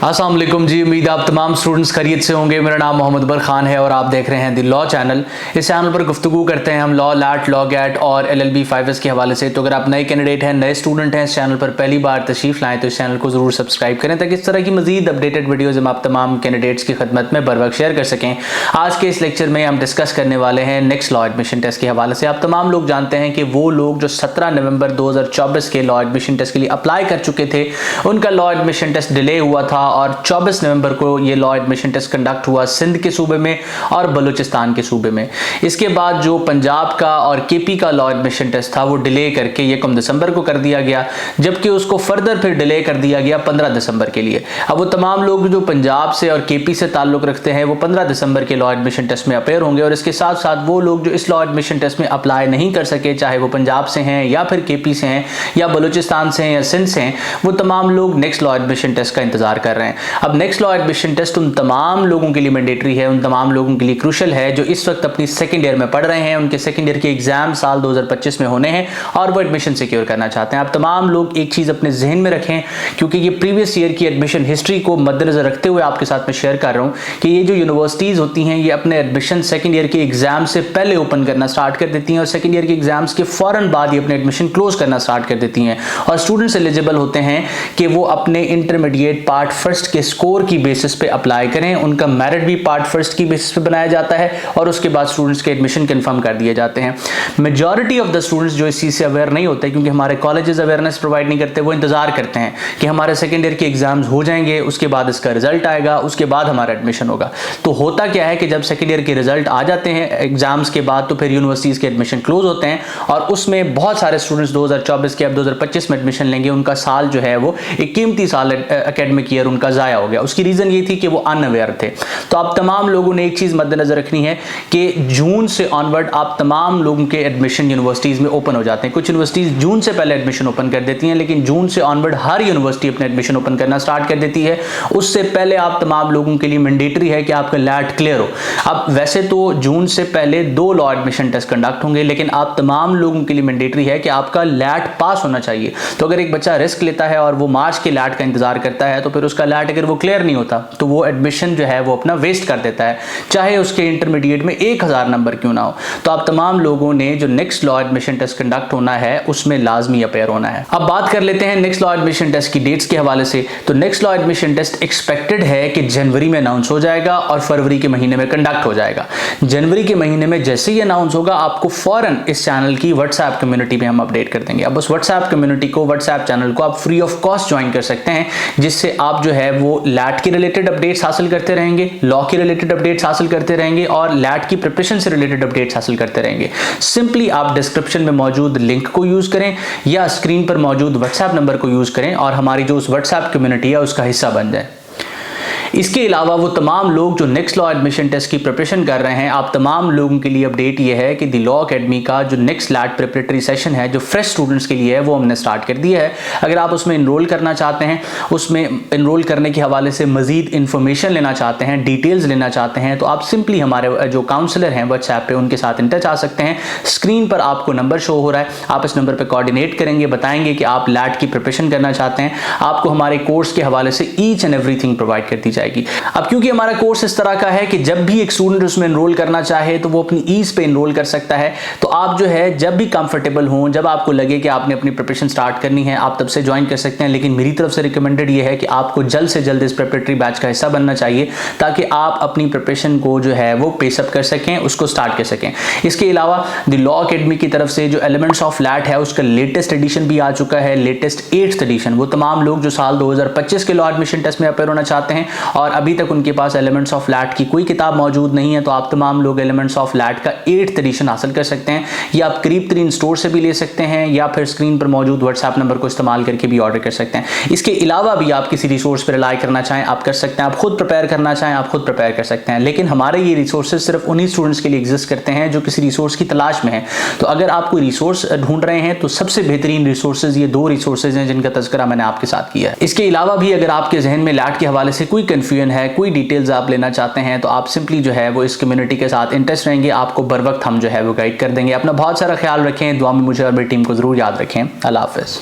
अस्सलाम वालेकुम जी, उम्मीद आप तमाम स्टूडेंट्स खैरियत से होंगे। मेरा नाम मोहम्मद अकबर खान है और आप देख रहे हैं द लॉ चैनल। इस चैनल पर गुफ्तगू करते हैं हम लॉ, लैट, लॉ गैट और LLB 5S के हवाले से। तो अगर आप नए कैंडिडेट हैं, नए स्टूडेंट हैं, इस चैनल पर पहली बार तशरीफ़ लाएँ तो इस चैनल को ज़रूर सब्सक्राइब करें ताकि इस तरह की मजीद अपडेटेड वीडियोज़ हम आप तमाम कैंडिडेट्स की खदमत में बर वक्त शेयर कर सकें। आज के इस लेक्चर में हम डिस्कस करने वाले हैं नेक्स्ट लॉ एडमिशन टेस्ट के हवाले से। आप तमाम लोग जानते हैं कि वो लोग जो 17 नवंबर 2024 के लॉ एडमिशन टेस्ट के लिए अप्लाई कर चुके थे, उनका लॉ एडमिशन टेस्ट डिले हुआ था और 24 नवंबर को ये लॉ एडमिशन टेस्ट कंडक्ट हुआ सिंध के सूबे में और बलूचिस्तान के सूबे में। इसके बाद जो पंजाब का और KP का लॉ एडमिशन टेस्ट था वो डिले करके 1 दिसंबर को कर दिया गया, जबकि उसको फर्दर फिर डिले कर दिया गया 15 दिसंबर के लिए। अब वो तमाम लोग जो पंजाब से और KP से ताल्लुक रखते हैं वो 15 दिसंबर के लॉ एडमिशन टेस्ट में अपेयर होंगे, और इसके साथ साथ वो लोग जो इस लॉ एडमिशन टेस्ट में अप्लाई नहीं कर सके, चाहे वो पंजाब से हैं या फिर KP से हैं या बलूचिस्तान से हैं या सिंध से हैं, वो तमाम लोग नेक्स्ट लॉ एडमिशन टेस्ट का इंतजार कर रहे हैं। अब नेक्स्ट लॉ एडमिशन टेस्ट उन तमाम लोगों के लिए मैंडेटरी है, उन तमाम लोगों के लिए क्रूशल है जो इस वक्त अपनी सेकंड ईयर में पढ़ रहे हैं। उनके सेकंड ईयर के एग्जाम साल 2025 में होने हैं और वो एडमिशन सिक्योर करना चाहते हैं। आप तमाम लोग एक चीज़ अपने जहन में रखें, क्योंकि ये प्रीवियस ईयर की एडमिशन हिस्ट्री को मद्देनजर रखते हुए आपके साथ में शेयर कर रहा हूँ कि ये जो यूनिवर्सिटीज़ होती हैं ये अपने एडमिशन सेकंड ईयर के एग्जाम से पहले ओपन करना स्टार्ट कर देती हैं और सेकंड ईयर के एग्जाम्स के फौरन बाद ये अपने एडमिशन क्लोज करना स्टार्ट कर देती हैं। और स्टूडेंट्स एलिजिबल होते हैं कि वो अपने इंटरमीडिएट पार्ट फर्स्ट के स्कोर की बेसिस पे अप्लाई करें। उनका मेरिट भी पार्ट फर्स्ट की बेसिस पे बनाया जाता है और उसके बाद स्टूडेंट्स के एडमिशन कंफर्म कर दिए जाते हैं। मेजॉरिटी ऑफ द स्टूडेंट्स जो इस चीज़ से अवेयर नहीं होते, क्योंकि हमारे कॉलेजेस अवेयरनेस प्रोवाइड नहीं करते, वो इंतजार करते हैं कि हमारे सेकेंड ईयर के एग्जाम्स हो जाएंगे, उसके बाद इसका रिजल्ट आएगा, उसके बाद हमारा एडमिशन होगा। तो होता क्या है कि जब सेकेंड ईयर के रिजल्ट आ जाते हैं एग्जाम्स के बाद, तो फिर यूनिवर्सिटीज़ के एडमिशन क्लोज होते हैं और उसमें बहुत सारे स्टूडेंट्स 2024 के अब 2025 में एडमिशन लेंगे। उनका साल जो है वो एक कीमती साल एकेडमिक ईयर उनका ज़ाया हो गया। उसकी रीज़न ये थी कि वो अनअवेयर थे। तो आप तमाम लोगों ने एक चीज़ मद्देनजर रखनी है कि जून से ऑनवर्ड आप तमाम लोगों के एडमिशन यूनिवर्सिटीज़ में ओपन हो जाते हैं। कुछ यूनिवर्सिटीज़ जून से पहले एडमिशन ओपन कर देती हैं, लेकिन जून से ऑनवर्ड हर यूनिवर्सिटी अपने एडमिशन ओपन करना स्टार्ट कर देती है। उससे पहले आप तमाम लोगों के लिए मैंडेटरी है कि आपका लैट क्लियर हो। अब वैसे तो जून से पहले 2 लॉ एडमिशन टेस्ट कंडक्ट होंगे, लेकिन आप तमाम लोगों के लिए मैंडेटरी है कि आपका लैट पास होना चाहिए। तो अगर एक बच्चा रिस्क लेता है और वो मार्च के लैट का इंतजार करता है, तो फिर उसका लैट अगर वो क्लियर नहीं होता तो वो एडमिशन जो है वो अपना वेस्ट कर देता है, चाहे उसके इंटरमीडिएट में 1000 नंबर क्यों ना हो। तो आप तमाम लोगों ने जो next law admission test conduct होना है उसमें लाजमी अपेयर होना है। अब बात कर लेते हैं नेक्स्ट लॉ एडमिशन टेस्ट की डेट्स के हवाले से। तो next law admission test expected है कि जनवरी में अनाउंस हो जाएगा और फरवरी के महीने में कंडक्ट हो जाएगा। जनवरी के महीने में जैसे ही अनाउंस होगा, आपको फौरन इस चैनल की व्हाट्सएप कम्युनिटी में हम अपडेट कर देंगे। अब उस व्हाट्सएप कम्युनिटी को, व्हाट्सएप चैनल को आप फ्री ऑफ कॉस्ट ज्वाइन कर सकते हैं, जिससे आप जो है वो लैट के रिलेटेड अपडेट्स हासिल करते रहेंगे, लॉ के रिलेटेड अपडेट्स हासिल करते रहेंगे और लैट की प्रिपरेशन से रिलेटेड अपडेट्स हासिल करते रहेंगे। सिंपली आप डिस्क्रिप्शन में मौजूद लिंक को यूज करें या स्क्रीन पर मौजूद व्हाट्सएप नंबर को यूज करें और हमारी जो उस व्हाट्सएप कम्युनिटी है उसका हिस्सा बन जाए। इसके अलावा वो तमाम लोग जो नेक्स्ट लॉ एडमिशन टेस्ट की प्रिपरेशन कर रहे हैं, आप तमाम लोगों के लिए अपडेट ये है कि द लॉ अकेडमी का जो नेक्स्ट लैट प्रिपरेटरी सेशन है जो फ्रेश स्टूडेंट्स के लिए है वो हमने स्टार्ट कर दिया है। अगर आप उसमें इनरोल करना चाहते हैं, उसमें इनरोल करने के हवाले से मजीद इंफॉर्मेशन लेना चाहते हैं, डिटेल्स लेना चाहते हैं, तो आप सिंपली हमारे जो काउंसलर हैं व्हाट्सएप पे उनके साथ इन टच आ सकते हैं। स्क्रीन पर आपको नंबर शो हो रहा है, आप इस नंबर पर कोऑर्डिनेट करेंगे, बताएंगे कि आप लैट की प्रिपरेशन करना चाहते हैं। आपको हमारे कोर्स के हवाले से ईच एंड एवरीथिंग प्रोवाइड कर दी जाएगी। अब क्योंकि हमारा कोर्स इस तरह का है कि जब भी एक स्टूडेंट उसमें एनरोल करना चाहे तो वो अपनी ईज पे एनरोल कर सकता है। तो आप जो है जब भी कंफर्टेबल हो, जब आपको लगे कि आपने अपनी प्रिपरेशन स्टार्ट करनी है, आप तब से ज्वाइन कर सकते हैं। लेकिन मेरी तरफ से रिकमेंडेड ये है कि आपको जल्द से जल्द इस प्रिपरेटरी बैच का हिस्सा बनना चाहिए, ताकि आप अपनी प्रिपरेशन को जो है वो पेसअप कर सकें, उसको स्टार्ट कर सकें। इसके अलावा द लॉ अकेडमी की तरफ से जो एलिमेंट्स ऑफ लैट है उसका लेटेस्ट एडिशन भी आ चुका है, लेटेस्ट 8th एडिशन। वो तमाम लोग जो साल 2025 के लॉ एडमिशन टेस्ट में अपेयर होना चाहते हैं और अभी तक उनके पास एलिमेंट्स ऑफ लैट की कोई किताब मौजूद नहीं है, तो आप तमाम लोग एलिमेंट्स ऑफ लैट का 8th एडिशन हासिल कर सकते हैं। या आप करीब तरीन स्टोर से भी ले सकते हैं या फिर स्क्रीन पर मौजूद व्हाट्सएप नंबर को इस्तेमाल करके भी ऑर्डर कर सकते हैं। इसके अलावा भी आप किसी रिसोर्स पर रिलाई करना चाहें आप कर सकते हैं, आप खुद प्रिपेयर करना चाहें आप खुद प्रिपेयर कर सकते हैं। लेकिन हमारे ये रिसोर्सेज सिर्फ उन्हीं स्टूडेंट्स के लिए एग्जिस्ट करते हैं जो किसी रिसोर्स की तलाश में हैं। तो अगर आप कोई रिसोर्स ढूंढ रहे हैं तो सबसे बेहतरीन रिसोर्सेज ये 2 रिसोर्सेज हैं जिनका तज़किरा मैंने आपके साथ किया है। इसके अलावा भी अगर आपके जहन में लैट के हवाले से कोई कंफ्यूजन है, कोई डिटेल्स आप लेना चाहते हैं, तो आप सिंपली जो है वो इस कम्युनिटी के साथ इन टच रहेंगे, आपको बर वक्त हम जो है वो गाइड कर देंगे। अपना बहुत सारा ख्याल रखें, दुआ में मुझे और मेरी टीम को जरूर याद रखें। अल्लाह हाफ़िज़।